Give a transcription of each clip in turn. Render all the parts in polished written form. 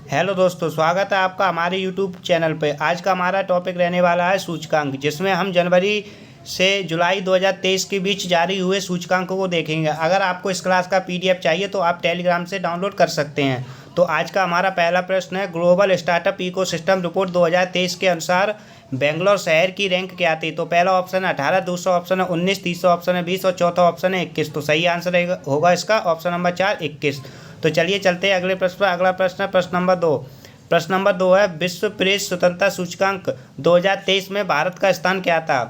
Hello दोस्तों, स्वागत है आपका हमारे यूट्यूब चैनल पे। आज का हमारा टॉपिक रहने वाला है सूचकांक, जिसमें हम जनवरी से जुलाई 2023 के बीच जारी हुए सूचकांकों को देखेंगे। अगर आपको इस क्लास का पीडीएफ चाहिए तो आप टेलीग्राम से डाउनलोड कर सकते हैं। तो आज का हमारा पहला प्रश्न है, ग्लोबल स्टार्टअप इकोसिस्टम रिपोर्ट 2023 के अनुसार बेंगलोर शहर की रैंक क्या थी? तो पहला ऑप्शन है 18, दूसरा ऑप्शन है 19, तीसरा ऑप्शन है 20 और चौथा ऑप्शन है 21। तो सही आंसर होगा इसका ऑप्शन नंबर 4, 21। तो चलिए चलते हैं अगले प्रश्न पर। अगला प्रश्न है प्रश्न नंबर 2। प्रश्न नंबर 2 है, विश्व प्रेस स्वतंत्रता सूचकांक 2023 में भारत का स्थान क्या था?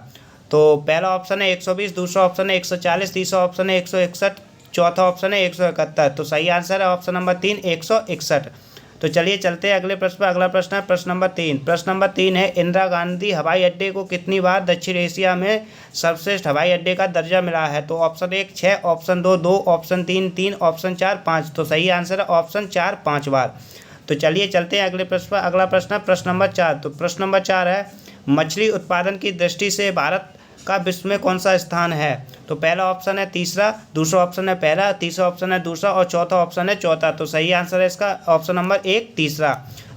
तो पहला ऑप्शन है 120, दूसरा ऑप्शन है 140, तीसरा ऑप्शन है 161, चौथा ऑप्शन है 171। तो सही आंसर है ऑप्शन नंबर 3, 161। तो चलिए चलते हैं अगले प्रश्न पर। अगला प्रश्न है प्रश्न नंबर 3। प्रश्न नंबर 3 है, इंदिरा गांधी हवाई अड्डे को कितनी बार दक्षिण एशिया में सर्वश्रेष्ठ हवाई अड्डे का दर्जा मिला है? तो ऑप्शन 1 6, ऑप्शन 2 2, ऑप्शन 3 3, ऑप्शन 4 5। तो सही आंसर है ऑप्शन 4, 5 बार। तो चलिए चलते हैं अगले प्रश्न पर। अगला प्रश्न है प्रश्न नंबर 4। तो प्रश्न नंबर 4 है, मछली उत्पादन की दृष्टि से भारत का विश्व में कौन सा स्थान है? तो पहला ऑप्शन है तीसरा, दूसरा ऑप्शन है पहला, तीसरा ऑप्शन है दूसरा और चौथा ऑप्शन है चौथा। तो सही आंसर है इसका ऑप्शन नंबर 1, तीसरा।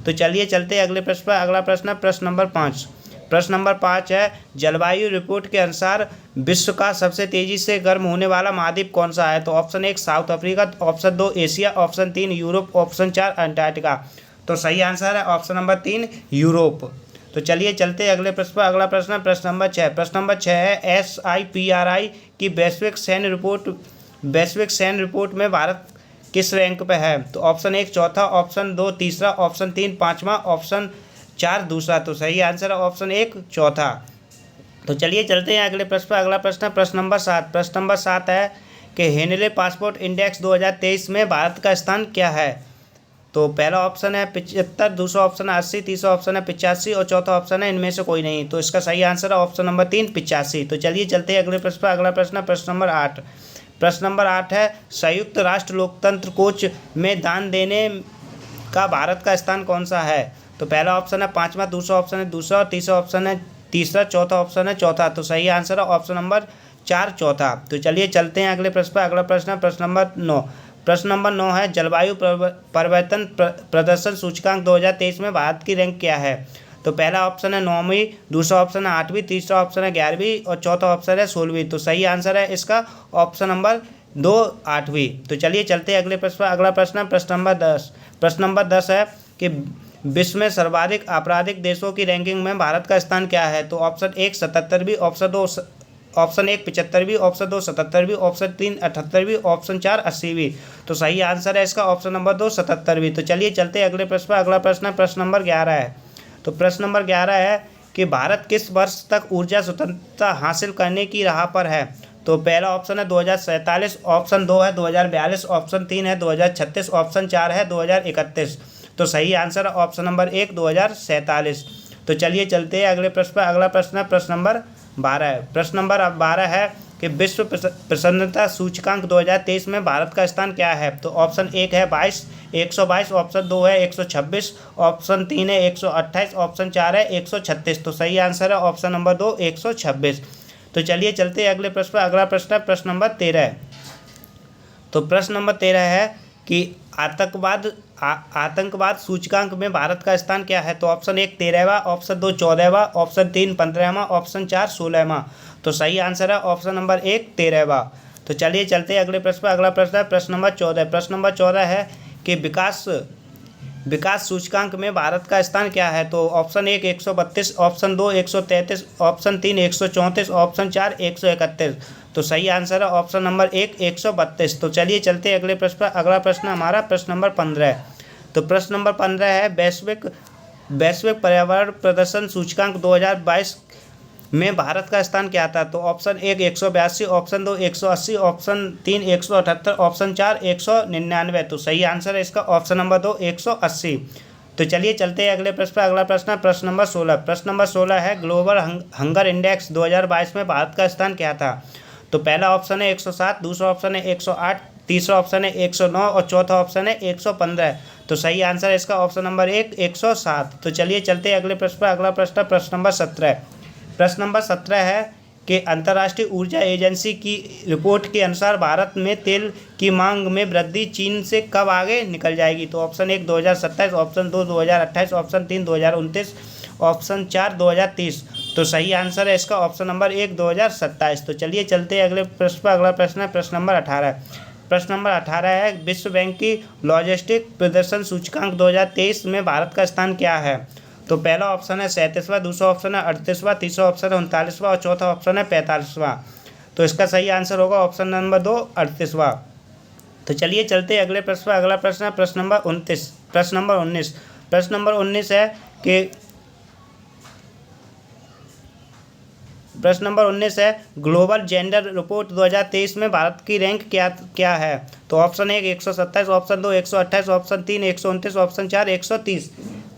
तो चलिए चलते हैं अगले प्रश्न पर। अगला प्रश्न है प्रश्न नंबर 5। प्रश्न नंबर 5 है, जलवायु रिपोर्ट के अनुसार विश्व का सबसे तेजी से गर्म होने वाला महाद्वीप कौन सा है? तो option 1 south Africa, option 2 Asia, option 3 Europe, option 4 Antarctica. तो सही आंसर है ऑप्शन नंबर 3 यूरोप। तो चलिए चलते हैं अगले प्रश्न पर। अगला प्रश्न है प्रश्न नंबर 6। प्रश्न नंबर 6 है, SIPRI की वैश्विक सैन्य रिपोर्ट में भारत किस रैंक पे है? तो ऑप्शन 1 चौथा, ऑप्शन 2 तीसरा, ऑप्शन 3 पाँचवा, ऑप्शन 4 दूसरा। तो सही आंसर है ऑप्शन 1 चौथा। तो चलिए चलते हैं अगले प्रश्न पर। अगला प्रश्न है प्रश्न नंबर 7। प्रश्न नंबर 7 है कि हेनले पासपोर्ट इंडेक्स 2023 में भारत का स्थान क्या है? तो पहला ऑप्शन है 75, दूसरा ऑप्शन है 80, तीसरा ऑप्शन है 85 और चौथा ऑप्शन है इनमें से कोई नहीं। तो इसका सही आंसर है ऑप्शन नंबर 3 85। तो चलिए चलते हैं अगले प्रश्न पर। अगला प्रश्न है प्रश्न नंबर 8। प्रश्न नंबर 8 है, संयुक्त राष्ट्र लोकतंत्र कोष में दान देने का भारत का स्थान कौन सा है? तो पहला ऑप्शन है पाँचवा, दूसरा ऑप्शन है दूसरा और तीसरा ऑप्शन है तीसरा, चौथा ऑप्शन है चौथा। तो सही आंसर है ऑप्शन नंबर 4 चौथा। तो चलिए चलते हैं अगले प्रश्न पर। अगला प्रश्न है प्रश्न नंबर 9। प्रश्न नंबर 9 है, जलवायु परिवर्तन प्रदर्शन सूचकांक 2023 में भारत की रैंक क्या है? तो पहला ऑप्शन है 9वीं, दूसरा ऑप्शन है 8वीं, तीसरा ऑप्शन है 11वीं और चौथा ऑप्शन है 16वीं। तो सही आंसर है इसका ऑप्शन नंबर 2 8वीं। तो चलिए चलते हैं अगले प्रश्न पर। अगला प्रश्न है प्रश्न नंबर 10। प्रश्न नंबर 10 है कि विश्व में सर्वाधिक आपराधिक देशों की रैंकिंग में भारत का स्थान क्या है? तो ऑप्शन 1 77वीं, ऑप्शन 1 75वीं, ऑप्शन 2 77वीं, ऑप्शन 3 78वीं, ऑप्शन 4 80वीं। तो सही आंसर है इसका ऑप्शन नंबर 2 77वीं। तो चलिए चलते हैं अगले प्रश्न पर। अगला प्रश्न है प्रश्न नंबर 11 है। तो प्रश्न नंबर 11 है कि भारत किस वर्ष तक ऊर्जा स्वतंत्रता हासिल करने की राह पर है? तो पहला ऑप्शन है 2047, ऑप्शन 2 है 2042, ऑप्शन 3 है 2036, ऑप्शन 4 है 2031। तो सही आंसर है ऑप्शन नंबर 1 2047। तो चलिए चलते हैं अगले प्रश्न पर। अगला प्रश्न है प्रश्न नंबर 12 है। प्रश्न नंबर 12 है कि विश्व प्रसन्नता सूचकांक 2023 में भारत का स्थान क्या है? तो ऑप्शन 1 है 122, ऑप्शन 2 है 126, ऑप्शन 3 है 128, ऑप्शन 4 है 136। तो सही आंसर है ऑप्शन नंबर 2 126। तो चलिए चलते हैं अगले प्रश्न पर। अगला प्रश्न है प्रश्न नंबर 13। तो प्रश्न नंबर 13 है कि आतंकवाद सूचकांक में भारत का स्थान क्या है? तो ऑप्शन 1 13वां, ऑप्शन 2 14वां, ऑप्शन 3 15वां, ऑप्शन 4 16वां। तो सही आंसर है ऑप्शन नंबर 1 13वां। तो चलिए चलते हैं अगले प्रश्न पर। अगला प्रश्न है प्रश्न नंबर 14। प्रश्न नंबर 14 है कि विकास सूचकांक में भारत का स्थान क्या है? तो ऑप्शन 1 132, ऑप्शन 2 133, ऑप्शन 3 134, ऑप्शन 4 131। तो सही आंसर है ऑप्शन नंबर 1 132। तो चलिए चलते हैं अगले प्रश्न पर। अगला प्रश्न हमारा प्रश्न नंबर 15 है। तो प्रश्न नंबर 15 है, वैश्विक पर्यावरण प्रदर्शन सूचकांक 2022 में भारत का स्थान क्या था? तो ऑप्शन 1 182, ऑप्शन 2 180, ऑप्शन 3 178, ऑप्शन 4 199। तो सही आंसर है इसका ऑप्शन नंबर 2 180। तो चलिए चलते हैं अगले प्रश्न पर। अगला प्रश्न है प्रश्न नंबर 16। प्रश्न नंबर 16 है, ग्लोबल हंगर इंडेक्स 2022 में भारत का स्थान क्या था? तो पहला ऑप्शन है 107, दूसरा ऑप्शन है 108, तीसरा ऑप्शन है 109 और चौथा ऑप्शन है 115। तो सही आंसर है इसका ऑप्शन नंबर 1 107। तो चलिए चलते हैं अगले प्रश्न पर। अगला प्रश्न है प्रश्न नंबर 17। प्रश्न नंबर 17 है कि अंतर्राष्ट्रीय ऊर्जा एजेंसी की रिपोर्ट के अनुसार भारत में तेल की मांग में वृद्धि चीन से कब आगे निकल जाएगी? तो ऑप्शन 1 2027, ऑप्शन 2 2028, ऑप्शन 3 2029, ऑप्शन 4 2030। तो सही आंसर है इसका ऑप्शन नंबर 1 2027। तो चलिए चलते हैं अगले प्रश्न पर। अगला प्रश्न है प्रश्न नंबर 18। प्रश्न नंबर 18 है विश्व बैंक की लॉजिस्टिक प्रदर्शन सूचकांक 2023 में भारत का स्थान क्या है? तो पहला ऑप्शन है 37वां, दूसरा ऑप्शन है 38वां, तीसरा ऑप्शन है 39वां और चौथा ऑप्शन है 45वां। तो इसका सही आंसर होगा ऑप्शन नंबर 2 38वां। तो चलिए चलते हैं अगले प्रश्न पर। अगला प्रश्न है प्रश्न नंबर 29। प्रश्न नंबर 19। प्रश्न नंबर 19 है कि प्रश्न नंबर 19 है ग्लोबल जेंडर रिपोर्ट 2023 में भारत की रैंक क्या है? तो ऑप्शन 1 127, ऑप्शन 2 128, ऑप्शन 3 129, ऑप्शन 4 130।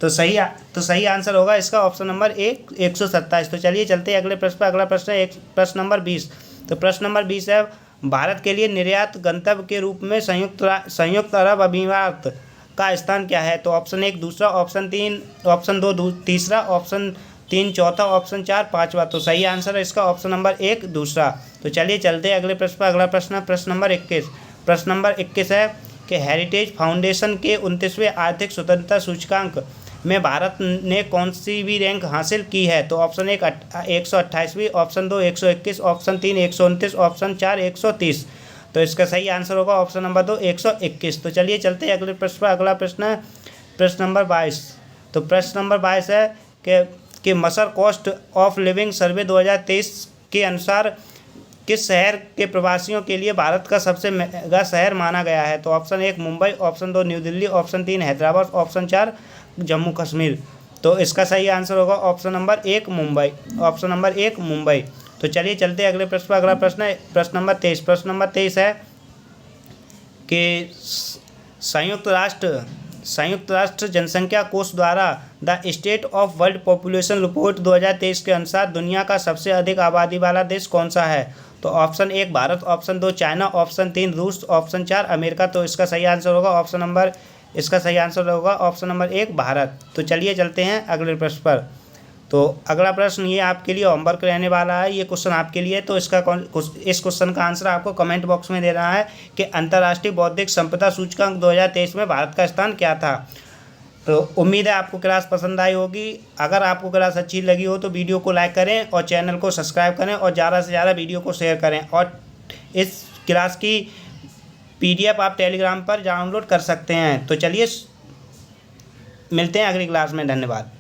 तो सही आंसर होगा इसका ऑप्शन नंबर 1 127। तो चलिए चलते हैं अगले प्रश्न पर। अगला प्रश्न है प्रश्न नंबर 20। तो प्रश्न नंबर 20 है भारत के लिए निर्यात गंतव्य के रूप में संयुक्त अरब अमीरात का स्थान क्या है? तो ऑप्शन 1 दूसरा, ऑप्शन 3, ऑप्शन 2 तीसरा, ऑप्शन 3 चौथा, ऑप्शन 4 पाँचवा। तो सही आंसर है इसका ऑप्शन नंबर 1 दूसरा। तो चलिए चलते हैं अगले प्रश्न पर। अगला प्रश्न है प्रश्न नंबर 21। प्रश्न नंबर 21 है कि हेरिटेज फाउंडेशन के 29वें आर्थिक स्वतंत्रता सूचकांक में भारत ने कौन सी भी रैंक हासिल की है? तो ऑप्शन 1 128वीं, ऑप्शन 2 121, ऑप्शन 3 129, ऑप्शन 4 130। तो इसका सही आंसर होगा ऑप्शन नंबर 2 121। तो चलिए चलते हैं अगले प्रश्न पर। अगला प्रश्न है प्रश्न नंबर 22। तो प्रश्न नंबर 22 है कि मसर कॉस्ट ऑफ लिविंग सर्वे 2023 के अनुसार किस शहर के प्रवासियों के लिए भारत का सबसे महंगा शहर माना गया है? तो option 1 Mumbai, option 2 new Delhi, option 3 Hyderabad, option 4 Jammu Kashmir. तो इसका सही आंसर होगा option number 1 Mumbai. Option number 1 Mumbai. तो चलिए चलते हैं अगले प्रश्न पर। अगला प्रश्न है प्रश्न नंबर 23। प्रश्न नंबर 23 है कि संयुक्त राष्ट्र जनसंख्या कोष द्वारा the state of world population report 2023 के अनुसार दुनिया का सबसे अधिक आबादी वाला देश कौन सा है? तो option 1 Bharat, option 2 China, option 3 रूस, ऑप्शन 4 अमेरिका। तो इसका सही आंसर होगा ऑप्शन नंबर 1 भारत। तो चलिए चलते हैं अगले प्रश्न पर। तो अगला प्रश्न ये आपके लिए होमवर्क रहने वाला है, ये क्वेश्चन आपके लिए। तो इस क्वेश्चन का आंसर आपको कमेंट बॉक्स में देना है कि अंतर्राष्ट्रीय बौद्धिक संपदा सूचकांक 2023 में भारत का स्थान क्या था। तो उम्मीद है आपको क्लास पसंद आई होगी। अगर आपको क्लास अच्छी लगी हो तो वीडियो को लाइक करें और चैनल को सब्सक्राइब करें और ज़्यादा से ज़्यादा वीडियो को शेयर करें। और इस क्लास की PDF आप टेलीग्राम पर डाउनलोड कर सकते हैं। तो चलिए मिलते हैं अगली क्लास में। धन्यवाद।